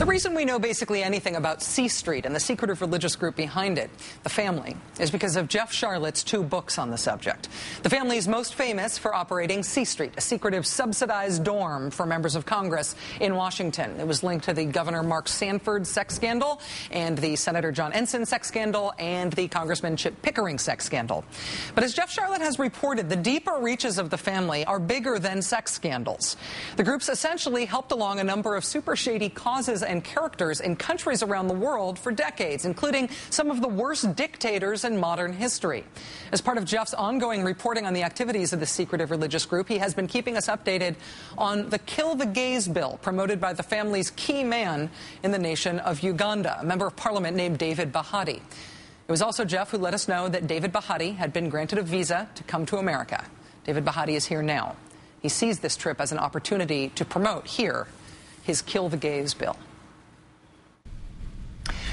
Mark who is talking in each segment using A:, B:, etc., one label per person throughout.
A: The reason we know basically anything about C Street and the secretive religious group behind it, the family, is because of Jeff Sharlett's 2 books on the subject. The family is most famous for operating C Street, a secretive subsidized dorm for members of Congress in Washington. It was linked to the Governor Mark Sanford sex scandal and the Senator John Ensign sex scandal and the Congressman Chip Pickering sex scandal. But as Jeff Sharlett has reported, the deeper reaches of the family are bigger than sex scandals. The groups essentially helped along a number of super shady causes and characters in countries around the world for decades, including some of the worst dictators in modern history. As part of Jeff's ongoing reporting on the activities of the secretive religious group, he has been keeping us updated on the Kill the Gays bill promoted by the family's key man in the nation of Uganda, a member of parliament named David Bahati. It was also Jeff who let us know that David Bahati had been granted a visa to come to America. David Bahati is here now. He sees this trip as an opportunity to promote here his Kill the Gays bill.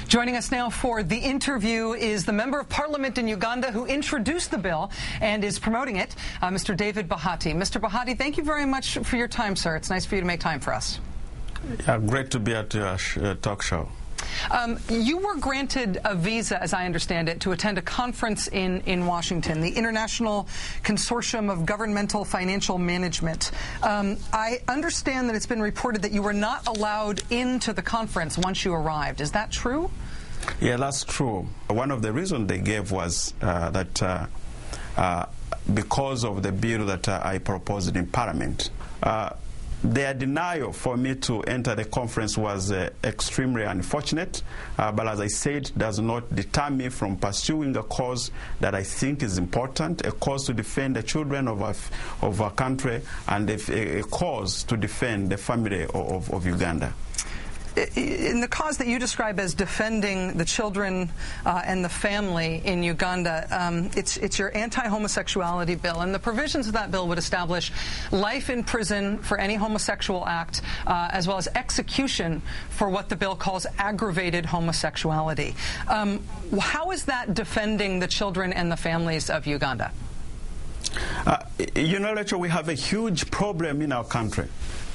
A: Joining us now for the interview is the member of parliament in Uganda who introduced the bill and is promoting it, Mr. David Bahati. Mr. Bahati, thank you very much for your time, sir. It's nice for you to make time for us.
B: Great to be at your talk show.
A: You were granted a visa, as I understand it, to attend a conference in Washington, the International Consortium of Governmental Financial Management. I understand that it's been reported that you were not allowed into the conference once you arrived. Is that true?
B: Yeah, that's true. One of the reasons they gave was that because of the bill that I proposed in Parliament, their denial for me to enter the conference was extremely unfortunate, but as I said, does not deter me from pursuing a cause that I think is important, a cause to defend the children of our country, and a cause to defend the family of Uganda.
A: In the cause that you describe as defending the children and the family in Uganda, it's your anti-homosexuality bill, and the provisions of that bill would establish life in prison for any homosexual act, as well as execution for what the bill calls aggravated homosexuality. How is that defending the children and the families of Uganda?
B: You know, Rachel, we have a huge problem in our country.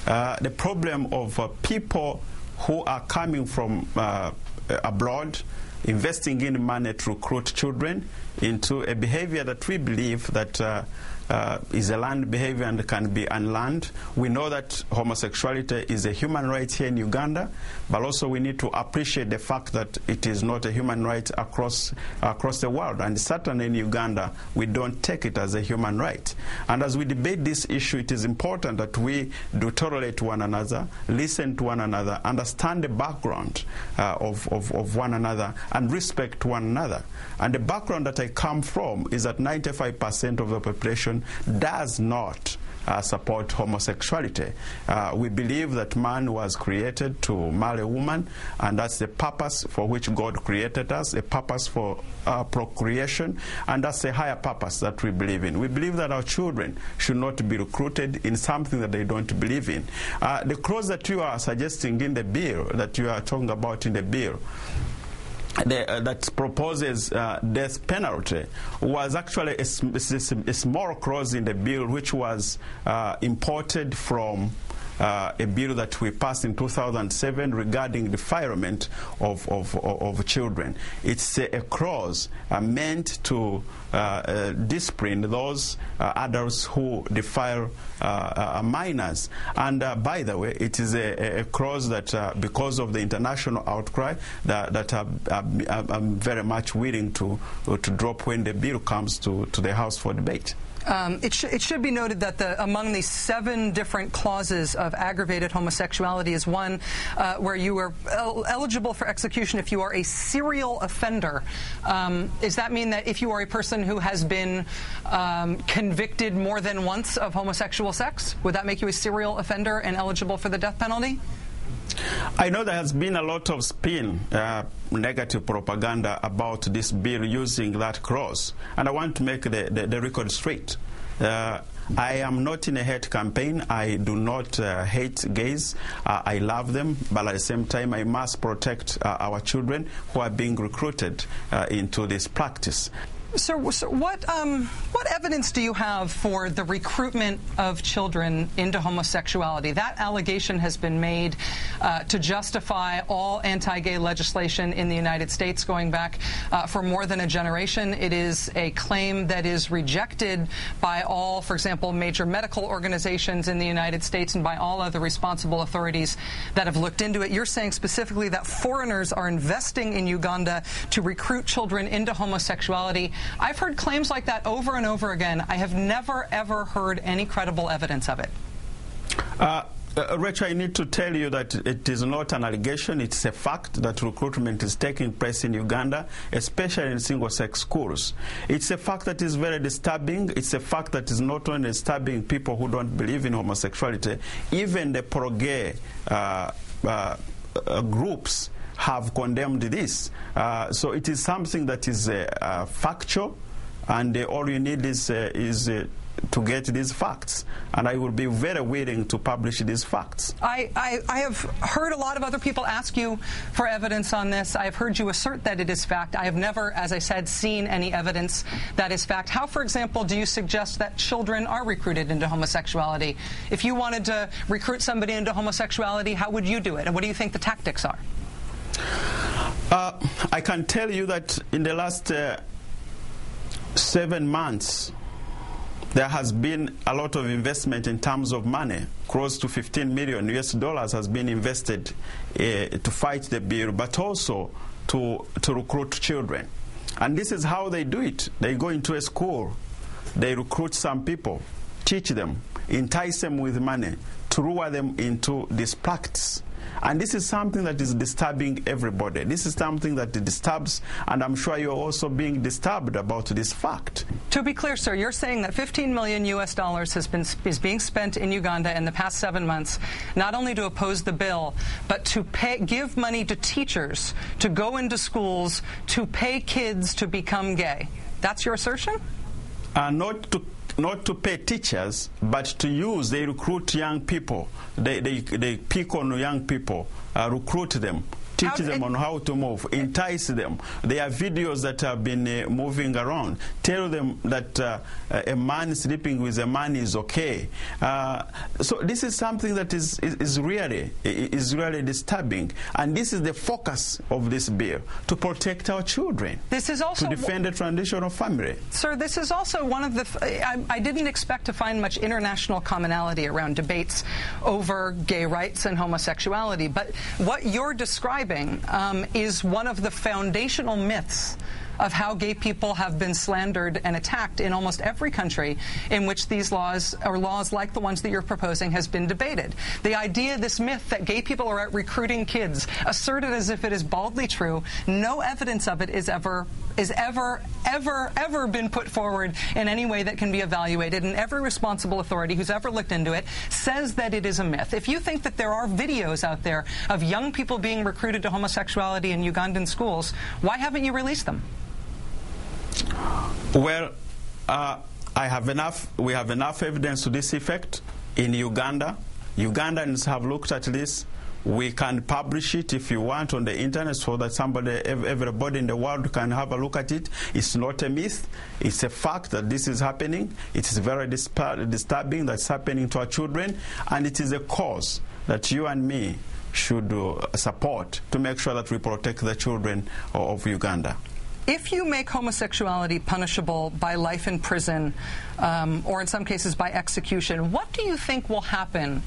B: The problem of people who are coming from abroad, investing in money to recruit children into a behavior that we believe that is a learned behavior and can be unlearned. We know that homosexuality is a human right here in Uganda, but also we need to appreciate the fact that it is not a human right across the world, and certainly in Uganda we don't take it as a human right. And as we debate this issue, it is important that we do tolerate one another, listen to one another, understand the background of one another, and respect one another. And the background that I come from is that 95% of the population does not support homosexuality. We believe that man was created to marry a woman, and that's the purpose for which God created us, a purpose for procreation, and that's a higher purpose that we believe in. We believe that our children should not be recruited in something that they don't believe in. The clause that you are suggesting in the bill, that you are talking about in the bill, that proposes death penalty, was actually a small clause in the bill which was imported from a bill that we passed in 2007 regarding defilement of children. It's a clause meant to discipline those adults who defile minors. And by the way, it is a clause that because of the international outcry that I'm very much willing to drop when the bill comes to the House for debate.
A: It should be noted that among the 7 different clauses of aggravated homosexuality is one where you are eligible for execution if you are a serial offender. Does that mean that if you are a person who has been convicted more than once of homosexual sex, would that make you a serial offender and eligible for the death penalty?
B: I know there has been a lot of spin, negative propaganda about this bill using that clause, and I want to make the record straight. I am not in a hate campaign. I do not hate gays. I love them, but at the same time I must protect our children who are being recruited into this practice.
A: So what evidence do you have for the recruitment of children into homosexuality? That allegation has been made to justify all anti-gay legislation in the United States going back for more than a generation. It is a claim that is rejected by all, for example, major medical organizations in the United States and by all other responsible authorities that have looked into it. You're saying specifically that foreigners are investing in Uganda to recruit children into homosexuality. I've heard claims like that over and over again. I have never, ever heard any credible evidence of it.
B: Rachel, I need to tell you that it is not an allegation. It's a fact that recruitment is taking place in Uganda, especially in single-sex schools. It's a fact that is very disturbing. It's a fact that is not only disturbing people who don't believe in homosexuality. Even the pro-gay groups have condemned this. So it is something that is factual, and all you need is to get these facts. And I will be very willing to publish these facts.
A: I have heard a lot of other people ask you for evidence on this. I have heard you assert that it is fact. I have never, as I said, seen any evidence that is fact. How, for example, do you suggest that children are recruited into homosexuality? If you wanted to recruit somebody into homosexuality, how would you do it? And what do you think the tactics are?
B: I can tell you that in the last 7 months, there has been a lot of investment in terms of money. Close to $15 million has been invested to fight the bill, but also to recruit children. And this is how they do it. They go into a school, they recruit some people, teach them, entice them with money, to lure them into this practice. And this is something that is disturbing everybody. This is something that disturbs, and I'm sure you're also being disturbed about this fact.
A: To be clear, sir, you're saying that $15 million is being spent in Uganda in the past 7 months, not only to oppose the bill, but to give money to teachers to go into schools to pay kids to become gay. That's your assertion?
B: Not to pay teachers, but to use, they recruit young people. They pick on young people, recruit them, teach them on how to move, entice them. There are videos that have been moving around. Tell them that a man sleeping with a man is okay. So this is something that is really disturbing. And this is the focus of this bill, to protect our children.
A: This is also
B: to defend the traditional family.
A: Sir, this is also one of the... I didn't expect to find much international commonality around debates over gay rights and homosexuality. But what you're describing is one of the foundational myths of how gay people have been slandered and attacked in almost every country in which these laws, or laws like the ones that you're proposing, has been debated. The idea, this myth that gay people are out recruiting kids, asserted as if it is baldly true, no evidence of it is ever been put forward in any way that can be evaluated, and every responsible authority who's ever looked into it says that it is a myth. If you think that there are videos out there of young people being recruited to homosexuality in Ugandan schools, why haven't you released them?
B: Well, we have enough evidence to this effect in Uganda. Ugandans have looked at this. We can publish it if you want on the internet so that everybody in the world can have a look at it. It's not a myth. It's a fact that this is happening. It is very disturbing that's happening to our children, and it is a cause that you and me should support to make sure that we protect the children of Uganda.
A: If you make homosexuality punishable by life in prison, or in some cases by execution, what do you think will happen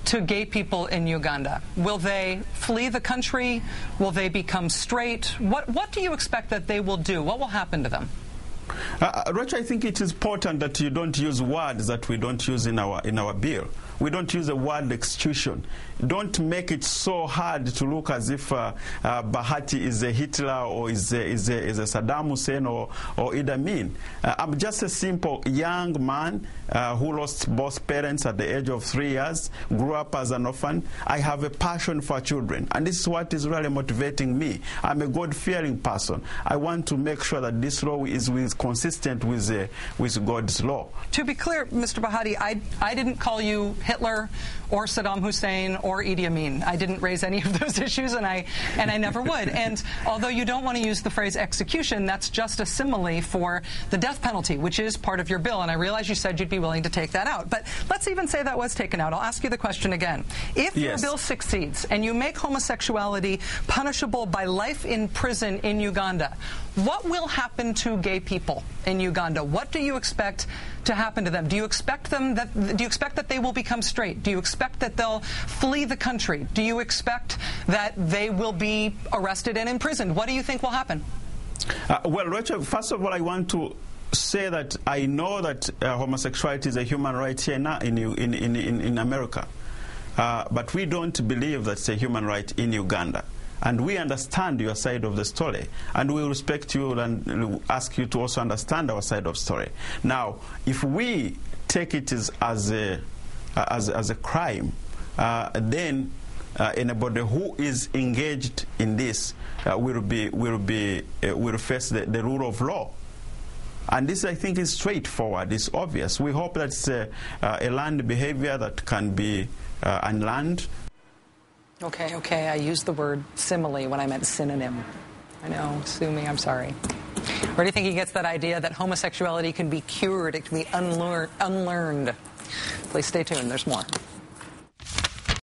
A: to gay people in Uganda? Will they flee the country? Will they become straight? What do you expect that they will do? What will happen to them?
B: Rachel, I think it is important that you don't use words that we don't use in our bill. We don't use the word execution. Don't make it so hard to look as if Bahati is a Hitler or is a Saddam Hussein or Idi Amin. I'm just a simple young man who lost both parents at the age of 3 years, grew up as an orphan. I have a passion for children, and this is what is really motivating me. I'm a God-fearing person. I want to make sure that this law is consistent with God's law.
A: To be clear, Mr. Bahati, I didn't call you Hitler Hitler or Saddam Hussein or Idi Amin. I didn't raise any of those issues, and I never would. And although you don't want to use the phrase execution, that's just a simile for the death penalty, which is part of your bill. And I realize you said you'd be willing to take that out. But let's even say that was taken out. I'll ask you the question again. If your bill succeeds and you make homosexuality punishable by life in prison in Uganda, what will happen to gay people in Uganda? What do you expect to happen to them? Do you expect that they will become straight? Do you expect that they'll flee the country? Do you expect that they will be arrested and imprisoned? What do you think will happen?
B: Well, Rachel, first of all, I want to say that I know that homosexuality is a human right here now in America, but we don't believe that it's a human right in Uganda. And we understand your side of the story, and we respect you and ask you to also understand our side of the story. Now, if we take it as a crime, then anybody who is engaged in this will face the rule of law. And this, I think, is straightforward. It's obvious. We hope that it's a learned behavior that can be unlearned.
A: Okay, I used the word simile when I meant synonym. I know, sue me, I'm sorry. Where do you think he gets that idea that homosexuality can be cured, it can be unlearned? Please stay tuned, there's more.